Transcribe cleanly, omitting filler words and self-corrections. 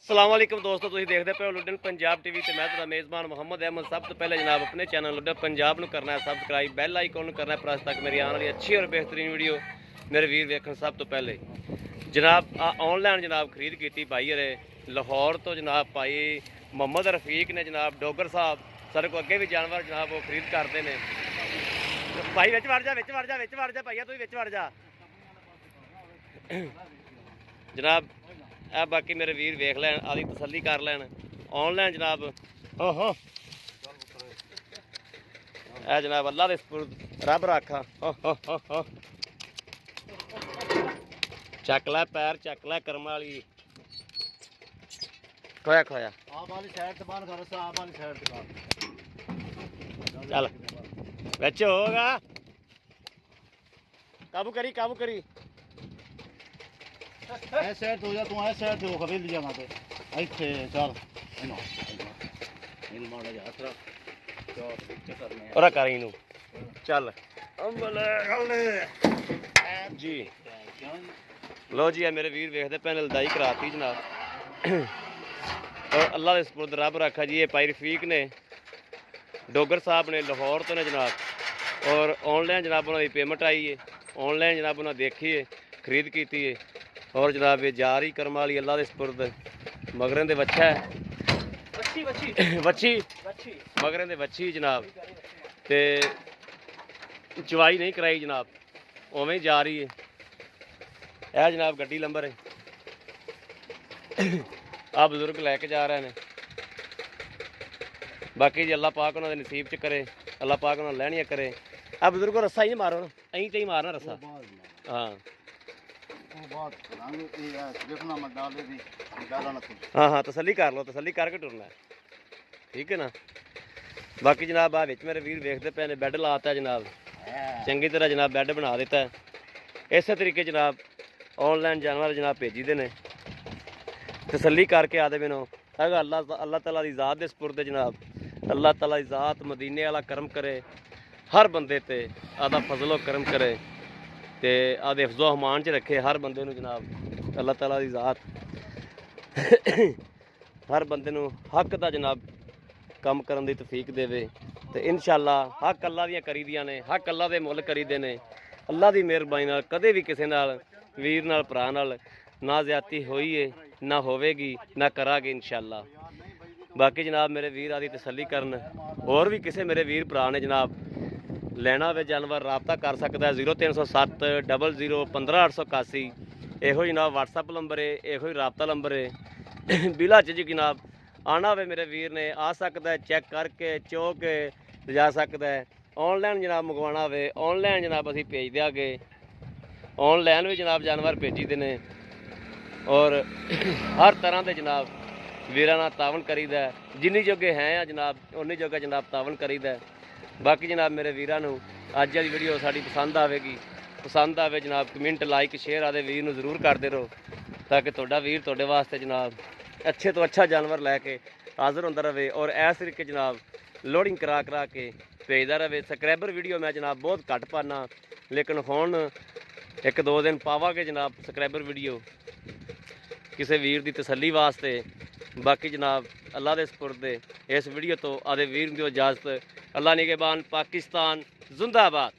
ਸਲਾਮ ਅਲੈਕੁਮ ਦੋਸਤੋ, ਤੁਸੀਂ ਦੇਖਦੇ ਪਏ ਹੋ ਲੁੱਡਨ ਪੰਜਾਬ ਟੀਵੀ ਤੇ ਮੈਂ ਤੁਹਾਡਾ ਮੇਜ਼ਬਾਨ ਮੁਹੰਮਦ ਅਹਿਮਦ। ਸਭ ਤੋਂ ਪਹਿਲੇ ਜਨਾਬ ਆਪਣੇ ਚੈਨਲ ਲੁੱਡਨ ਪੰਜਾਬ ਨੂੰ ਕਰਨਾ ਹੈ ਸਬਸਕ੍ਰਾਈਬ, ਬੈਲ ਆਈਕਨ ਨੂੰ ਕਰਨਾ ਹੈ ਪ੍ਰੈਸ ਤੱਕ ਮੇਰੀ ਆਉਣ ਵਾਲੀ ਅੱਛੀ ਔਰ ਬਿਹਤਰੀਨ ਵੀਡੀਓ ਮੇਰੇ ਵੀਰ ਵੇਖਣ। ਸਭ ਤੋਂ ਪਹਿਲੇ ਜਨਾਬ ਆਨਲਾਈਨ ਜਨਾਬ ਖਰੀਦ ਕੀਤੀ ਭਾਈ ਹਰੇ ਲਾਹੌਰ ਤੋਂ ਜਨਾਬ ਭਾਈ ਮੁਹੰਮਦ ਰਫੀਕ ਨੇ ਜਨਾਬ ਡੋਗਰ ਸਾਹਿਬ। ਸਾਡੇ ਕੋਲ ਅੱਗੇ ਵੀ ਜਾਨਵਰ ਜਨਾਬ ਉਹ ਖਰੀਦ ਕਰਦੇ ਨੇ। ਭਾਈ ਵਿੱਚ ਵੜ ਜਾ ਭਾਈਆ, ਤੂੰ ਵਿੱਚ ਵੜ ਜਾ ਜਨਾਬ। ਇਹ ਬਾਕੀ ਮੇਰੇ ਵੀਰ ਵੇਖ ਲੈਣ, ਆਦੀ ਤਸੱਲੀ ਕਰ ਲੈਣ ਆਨਲਾਈਨ ਜਨਾਬ। ਓਹੋ ਇਹ ਜਨਾਬ ਅੱਲਾ ਦੇ ਸਪੁਰਦ ਰੱਬ ਰਾਖਾ। ਚੱਕ ਲੈ ਪੈਰ, ਚੱਕ ਲੈ ਕਰਮ ਵਾਲੀ। ਖੋਇਆ ਖੋਇਆ ਆਪ ਵਾਲੀ ਸਾਈਡ ਤੇ ਬਾਹਰ ਕਰ ਸਾ, ਆਪ ਵਾਲੀ ਸਾਈਡ ਤੇ ਕਰ ਚੱਲ ਵਿੱਚ ਹੋਗਾ। ਕਾਬੂ ਕਰੀ ਕਾਬੂ ਕਰੀ। ਐ ਸਾਈਡ ਹੋ ਜਾ ਤੂੰ, ਐ ਸਾਈਡ ਤੇ ਹੋ ਖਵੇ ਲਈ ਜਾਣਾ ਤੇ ਇੱਥੇ ਚੱਲ ਇਹਨੂੰ ਮਾੜਾ ਜਿਹਾ ਹੱਥ ਰੱਖ ਚੌਕ ਵਿੱਚ ਕਰਨੇ ਉਹਰਾ ਕਰ ਇਹਨੂੰ। ਚੱਲ ਅੰਬਲ ਜੀ। ਲੋ ਜੀ, ਆ ਮੇਰੇ ਵੀਰ ਵੇਖਦੇ ਪੈਨ ਲਦਾਈ ਕਰਾਤੀ ਜਨਾਬ। ਔਰ ਅੱਲਾ ਦੇ ਸਪੁਰਦ ਰੱਬ ਰੱਖਾ ਜੀ। ਇਹ ਭਾਈ ਰਫੀਕ ਨੇ ਡੋਗਰ ਸਾਹਿਬ ਨੇ ਲਾਹੌਰ ਤੋਂ ਨੇ ਜਨਾਬ। ਔਰ ਆਨਲਾਈਨ ਜਨਾਬ ਉਹਨਾਂ ਦੀ ਪੇਮੈਂਟ ਆਈ ਹੈ, ਆਨਲਾਈਨ ਜਨਾਬ ਉਹਨਾਂ ਦੇਖੀ ਹੈ, ਖਰੀਦ ਕੀਤੀ ਹੈ। ਔਰ ਜਨਾਬ ਇਹ ਜਾ ਰਹੀ ਕਰਮ ਵਾਲੀ ਅੱਲਾ ਦੇ ਸਪੁਰਦ। ਮਗਰਾਂ ਦੇ ਵੱਛਾ ਹੈ, ਵੱਛੀ ਮਗਰਾਂ ਦੇ ਵੱਛੀ ਜਨਾਬ। ਤੇ ਚਵਾਈ ਨਹੀਂ ਕਰਾਈ ਜਨਾਬ, ਉਵੇਂ ਹੀ ਜਾ ਰਹੀ ਹੈ। ਇਹ ਜਨਾਬ ਗੱਡੀ ਨੰਬਰ ਹੈ। ਆ ਬਜ਼ੁਰਗ ਲੈ ਕੇ ਜਾ ਰਹੇ ਨੇ। ਬਾਕੀ ਜੀ ਅੱਲਾ ਪਾਕ ਉਹਨਾਂ ਦੇ ਨਸੀਬ ਚ ਕਰੇ, ਅੱਲਾ ਪਾਕ ਉਹਨਾਂ ਨੂੰ ਲੈਣੀਆਂ ਕਰੇ। ਆ ਬਜ਼ੁਰਗੋ ਰੱਸਾ ਹੀ ਮਾਰੋ ਨਾ, ਅਹੀਂ ਤੇ ਹੀ ਮਾਰਨਾ ਰੱਸਾ। ਹਾਂ ਹਾਂ ਤਸੱਲੀ ਕਰ ਲਓ, ਤਸੱਲੀ ਕਰਕੇ ਟੁਰਨਾ, ਠੀਕ ਹੈ ਨਾ। ਬਾਕੀ ਜਨਾਬ ਆ ਵਿੱਚ ਮੇਰੇ ਵੀਰ ਵੇਖਦੇ ਪਏ ਨੇ ਬੈੱਡ ਲਾਤਾ ਜਨਾਬ, ਚੰਗੀ ਤਰ੍ਹਾਂ ਜਨਾਬ ਬੈੱਡ ਬਣਾ ਦਿੱਤਾ। ਇਸੇ ਤਰੀਕੇ ਜਨਾਬ ਆਨਲਾਈਨ ਜਾਨਵਰ ਜਨਾਬ ਭੇਜੀ ਦੇ ਨੇ। ਤਸੱਲੀ ਕਰਕੇ ਆਦੇ ਮੈਨੂੰ ਹੈਗਾ। ਅੱਲਾਹ ਤਾਲਾ ਦੀ ਜ਼ਾਤ ਦੇ ਸਪੁਰਦ ਜਨਾਬ। ਅੱਲਾਹ ਤਾਲਾ ਦੀ ਜ਼ਾਤ ਮਦੀਨੇ ਵਾਲਾ ਕਰਮ ਕਰੇ ਹਰ ਬੰਦੇ ਤੇ, ਆਦਾ ਫਜ਼ਲੋ ਕਰਮ ਕਰੇ ਤੇ ਆਦੇ ਹਿਫਜ਼ੋ ਅਮਾਨ ਚ ਰੱਖੇ ਹਰ ਬੰਦੇ ਨੂੰ ਜਨਾਬ। ਅੱਲਾਹ ਤਾਲਾ ਦੀ ਜ਼ਾਤ ਹਰ ਬੰਦੇ ਨੂੰ ਹੱਕ ਦਾ ਜਨਾਬ ਕੰਮ ਕਰਨ ਦੀ ਤੌਫੀਕ ਦੇਵੇ। ਤੇ ਇਨਸ਼ਾਅੱਲਾ ਹੱਕ ਅੱਲਾ ਦੀਆਂ ਕਰੀਦੀਆਂ ਨੇ, ਹੱਕ ਅੱਲਾ ਦੇ ਮੁੱਲ ਕਰੀਦੇ ਨੇ। ਅੱਲਾ ਦੀ ਮਿਹਰਬਾਨੀ ਨਾਲ ਕਦੇ ਵੀ ਕਿਸੇ ਨਾਲ ਵੀਰ ਨਾਲ ਭਰਾ ਨਾਲ ਨਾ ਜ਼ਿਆਦਤੀ ਹੋਈ ਏ, ਨਾ ਹੋਵੇਗੀ, ਨਾ ਕਰਾਂਗੇ ਇਨਸ਼ਾਅੱਲਾ। ਬਾਕੀ ਜਨਾਬ ਮੇਰੇ ਵੀਰ ਆਦੀ ਤਸੱਲੀ ਕਰਨ। ਹੋਰ ਵੀ ਕਿਸੇ ਮੇਰੇ ਵੀਰ ਭਰਾ ਨੇ ਜਨਾਬ ਲੈਣਾ ਹੋਵੇ ਜਾਨਵਰ ਰਾਬਤਾ ਕਰ ਸਕਦਾ। 0307 00 15881 ਇਹੋ ਹੀ ਜਨਾਬ WhatsApp ਨੰਬਰ ਹੈ, ਇਹੋ ਹੀ ਰਾਬਤਾ ਨੰਬਰ ਹੈ। ਬਿਲਾ ਚ ਜੀ ਜਨਾਬ ਆਉਣਾ ਹੋਵੇ ਮੇਰੇ ਵੀਰ ਨੇ ਆ ਸਕਦਾ, ਚੈੱਕ ਕਰਕੇ ਚੋ ਕੇ ਲਿਜਾ ਸਕਦਾ ਹੈ। ਆਨਲਾਈਨ ਜਨਾਬ ਮੰਗਵਾਉਣਾ ਹੋਵੇ ਆਨਲਾਈਨ ਜਨਾਬ ਅਸੀਂ ਭੇਜ ਦਿਆਂਗੇ। ਆਨਲਾਈਨ ਵੀ ਜਨਾਬ ਜਾਨਵਰ ਭੇਜੀ ਦੇ ਨੇ। ਔਰ ਹਰ ਤਰ੍ਹਾਂ ਦੇ ਜਨਾਬ ਵੀਰਾਂ ਨਾਲ ਤਾਵਨ ਕਰੀਦਾ। ਜਿੰਨੀ ਜੋਗੇ ਹੈ ਆ ਜਨਾਬ ਉਨੀ ਜੋਗਾ ਜਨਾਬ ਤਾਵਨ ਕਰੀਦਾ। ਬਾਕੀ ਜਨਾਬ ਮੇਰੇ ਵੀਰਾਂ ਨੂੰ ਅੱਜ ਵਾਲੀ ਵੀਡੀਓ ਸਾਡੀ ਪਸੰਦ ਆਵੇਗੀ, ਪਸੰਦ ਆਵੇ ਜਨਾਬ ਕਮੈਂਟ ਲਾਈਕ ਸ਼ੇਅਰ ਆਦੇ ਵੀਰ ਨੂੰ ਜ਼ਰੂਰ ਕਰਦੇ ਰਹੋ, ਤਾਂ ਕਿ ਤੁਹਾਡਾ ਵੀਰ ਤੁਹਾਡੇ ਵਾਸਤੇ ਜਨਾਬ ਅੱਛੇ ਤੋਂ ਅੱਛਾ ਜਾਨਵਰ ਲੈ ਕੇ ਹਾਜ਼ਰ ਹੁੰਦਾ ਰਹੇ। ਔਰ ਇਸ ਤਰੀਕੇ ਜਨਾਬ ਲੋਡਿੰਗ ਕਰਾ ਕੇ ਭੇਜਦਾ ਰਹੇ। ਸਬਸਕ੍ਰਾਈਬਰ ਵੀਡੀਓ ਮੈਂ ਜਨਾਬ ਬਹੁਤ ਘੱਟ ਪਾਣਾ, ਲੇਕਿਨ ਹੁਣ 1-2 ਦਿਨ ਪਾਵਾਂਗੇ ਜਨਾਬ ਸਬਸਕ੍ਰਾਈਬਰ ਵੀਡੀਓ ਕਿਸੇ ਵੀਰ ਦੀ ਤਸੱਲੀ ਵਾਸਤੇ। ਬਾਕੀ ਜਨਾਬ ਅੱਲਾ ਦੇ ਸਪੁਰਦ ਇਸ ਵੀਡੀਓ ਤੋਂ ਆਦੇ ਵੀਰ ਦੀ ਇਜਾਜ਼ਤ। ਅੱਲਾ ਨਿਗਹਿਬਾਨ, ਪਾਕਿਸਤਾਨ ਜ਼ਿੰਦਾਬਾਦ।